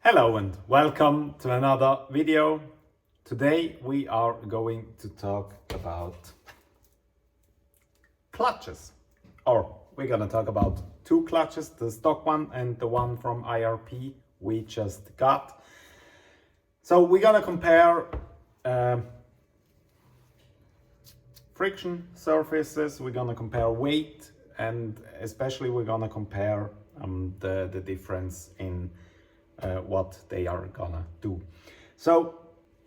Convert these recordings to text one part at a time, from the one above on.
Hello and welcome to another video. Today we are going to talk about clutches, or we're gonna talk about two clutches, the stock one and the one from IRP we just got. So we're gonna compare friction surfaces, we're gonna compare weight, and especially we're gonna compare the difference in what they are gonna do. So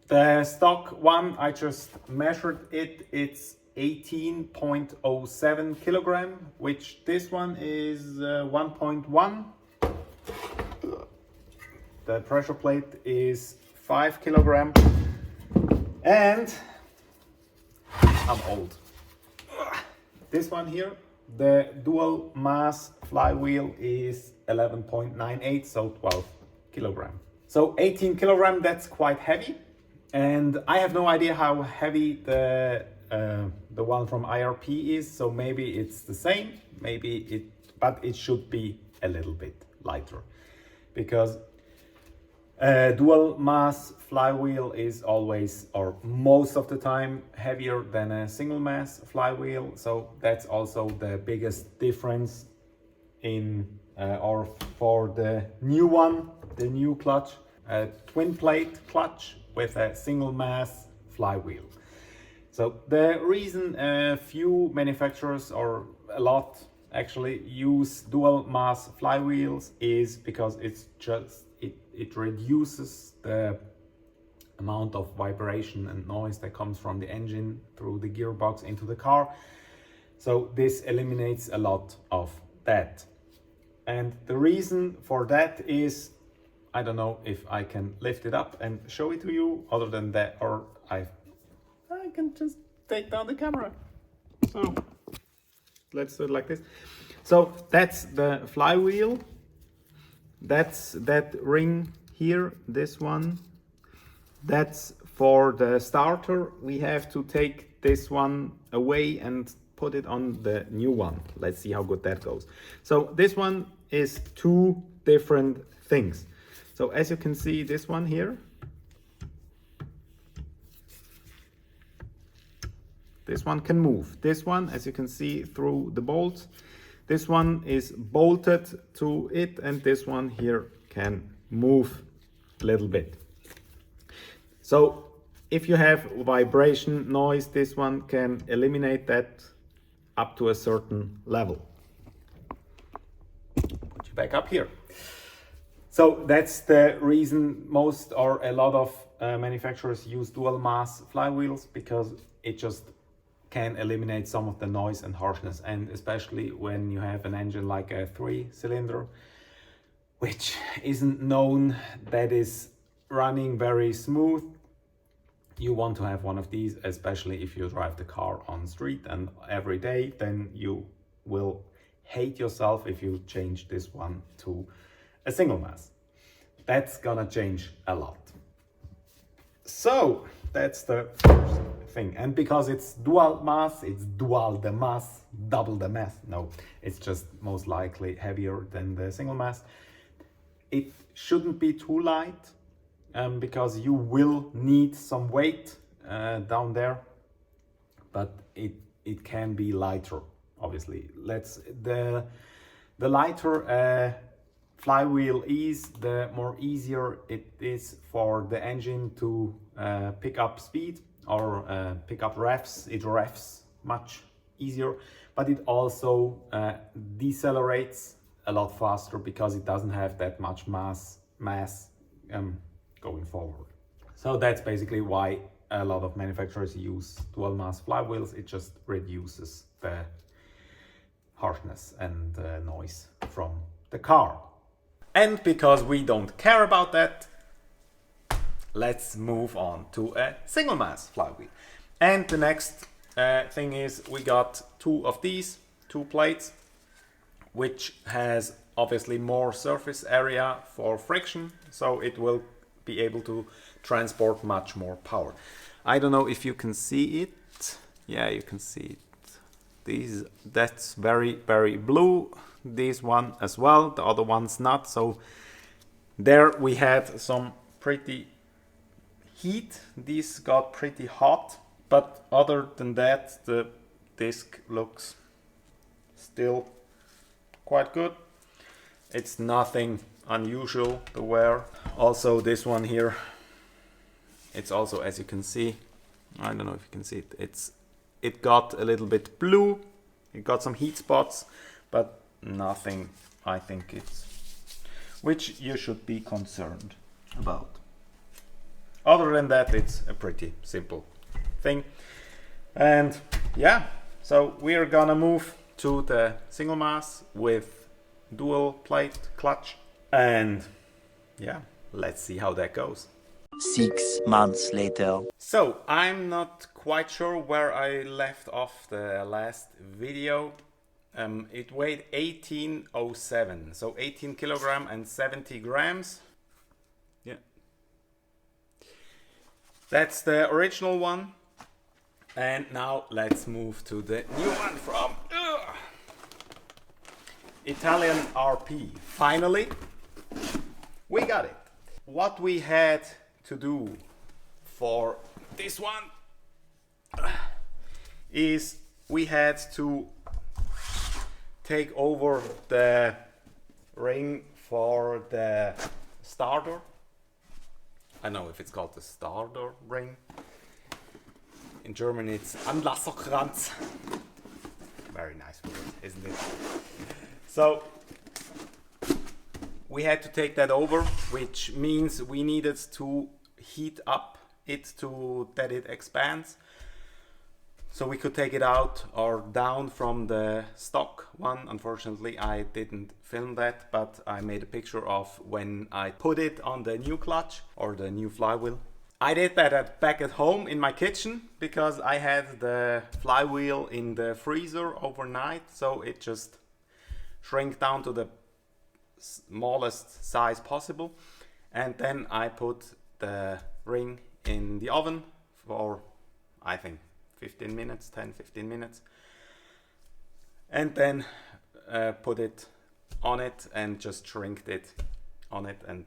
the stock one, I just measured it, it's 18.07 kilogram, which this one is 1.1. The pressure plate is 5 kilogram, and I'm old. This one here, the dual mass flywheel, is 11.98, so 12 kilogram. So 18 kilogram, that's quite heavy, and I have no idea how heavy the one from IRP is, so maybe it's the same, but it should be a little bit lighter, because dual mass flywheel is always, or most of the time, heavier than a single mass flywheel. So that's also the biggest difference in or for the new one, the new clutch, a twin plate clutch with a single mass flywheel. So the reason a few manufacturers, or a lot actually, use dual mass flywheels is because it reduces the amount of vibration and noise that comes from the engine through the gearbox into the car. So this eliminates a lot of that. And the reason for that is, I don't know if I can lift it up and show it to you, other than that, or I can just take down the camera. So let's do it like this. So that's the flywheel. That's that ring here, this one. That's for the starter. We have to take this one away and put it on the new one. Let's see how good that goes. So this one is two different things. So as you can see, this one here, this one can move. This one, as you can see through the bolts, this one is bolted to it, and this one here can move a little bit. So if you have vibration, noise, this one can eliminate that up to a certain level. Put you back up here. So that's the reason most, or a lot of manufacturers use dual mass flywheels, because it just can eliminate some of the noise and harshness, and especially when you have an engine like a 3-cylinder, which isn't known that is running very smooth. You want to have one of these, especially if you drive the car on street and every day, then you will hate yourself if you change this one to a single mass. That's gonna change a lot. So that's the first thing. And because it's dual mass, it's dual the mass, double the mass. No, it's just most likely heavier than the single mass. It shouldn't be too light, because you will need some weight down there, but it can be lighter, obviously. The lighter flywheel is, the more easier it is for the engine to pick up speed, or pick up revs. It revs much easier, but it also decelerates a lot faster, because it doesn't have that much mass going forward. So that's basically why a lot of manufacturers use dual mass flywheels. It just reduces the harshness and noise from the car. And because we don't care about that, let's move on to a single mass flywheel. And the next thing is, we got two of these, two plates, which has obviously more surface area for friction, so it will be able to transport much more power. I don't know if you can see it. Yeah, you can see it. That's very, very blue. This one as well, the other one's not. So There we had some pretty heat. These got pretty hot, but other than that, the disc looks still quite good. It's nothing unusual to wear. Also this one here, it's also, as you can see, I don't know if you can see it, it got a little bit blue, it got some heat spots, but nothing I think it's which you should be concerned about. Other than that, it's a pretty simple thing. And yeah, so we're gonna move to the single mass with dual plate clutch, and yeah, let's see how that goes. 6 months later. So I'm not quite sure where I left off the last video. It weighed 1807, so 18 kilogram and 70 grams. Yeah, that's the original one. And now let's move to the new one from Italian RP. Finally, we got it. What we had to do for this one is we had to take over the ring for the starter. I don't know if it's called the starter ring. In German it's Anlasserkranz. Very nice word, isn't it? So we had to take that over, which means we needed to heat up it to that it expands. So we could take it out or down from the stock one. Unfortunately, I didn't film that, but I made a picture of when I put it on the new clutch or the new flywheel. I did that back at home in my kitchen because I had the flywheel in the freezer overnight, so it just shrank down to the smallest size possible. And then I put the ring in the oven for, I think, 15 minutes, 10-15 minutes, and then put it on it and just shrinked it on it, and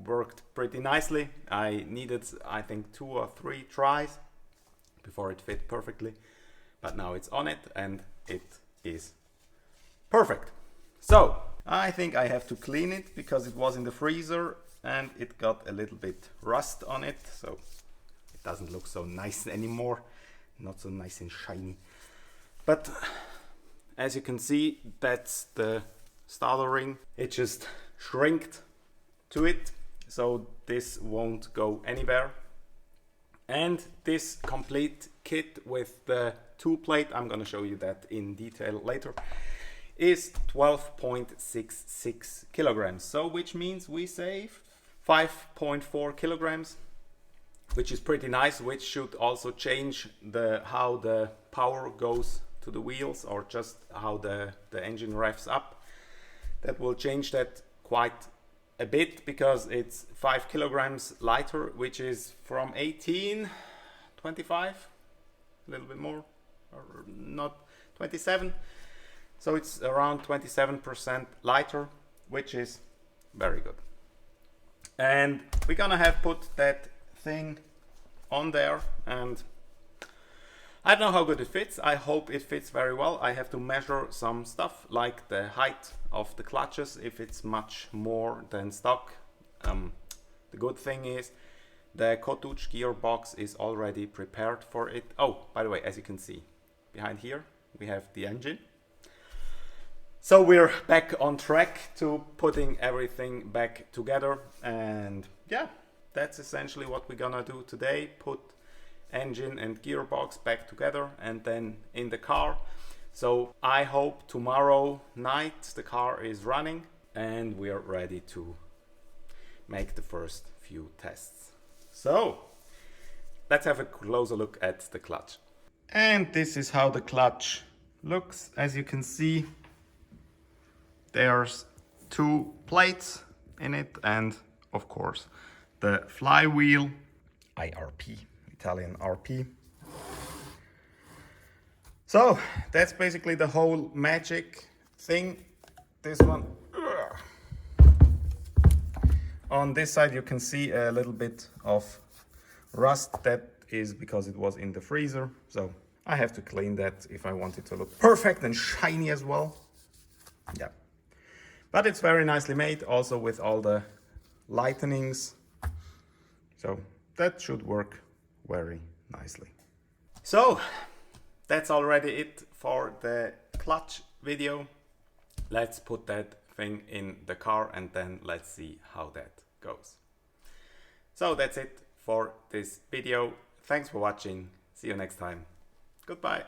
worked pretty nicely. I needed, I think, 2 or 3 tries before it fit perfectly, but now it's on it and it is perfect. So I think I have to clean it because it was in the freezer and it got a little bit rust on it, so it doesn't look so nice anymore. Not so nice and shiny. But as you can see, that's the starter ring. It just shrinked to it, so this won't go anywhere. And this complete kit with the 2 plate, I'm gonna show you that in detail later, is 12.66 kilograms. So which means we save 5.4 kilograms. Which is pretty nice, which should also change how the power goes to the wheels, or just how the engine revs up. That will change that quite a bit because it's 5 kilograms lighter, which is from 1825, a little bit more, or not 27. So it's around 27% lighter, which is very good. And we're gonna have put that thing on there, and I don't know how good it fits. I hope it fits very well. I have to measure some stuff like the height of the clutches, if it's much more than stock. The good thing is the Kotouch gearbox is already prepared for it. Oh, by the way, as you can see behind here, we have the engine. So we're back on track to putting everything back together, and yeah, that's essentially what we're gonna do today. Put engine and gearbox back together and then in the car. So I hope tomorrow night the car is running and we are ready to make the first few tests. So let's have a closer look at the clutch. And this is how the clutch looks. As you can see, there's 2 plates in it, and of course the flywheel, IRP, Italian RP. So that's basically the whole magic thing. This one On this side you can see a little bit of rust. That is because it was in the freezer, so I have to clean that if I want it to look perfect and shiny as well. Yeah, but it's very nicely made, also with all the lightenings, so that should work very nicely. So that's already it for the clutch video. Let's put that thing in the car and then let's see how that goes. So that's it for this video. Thanks for watching. See you next time. Goodbye.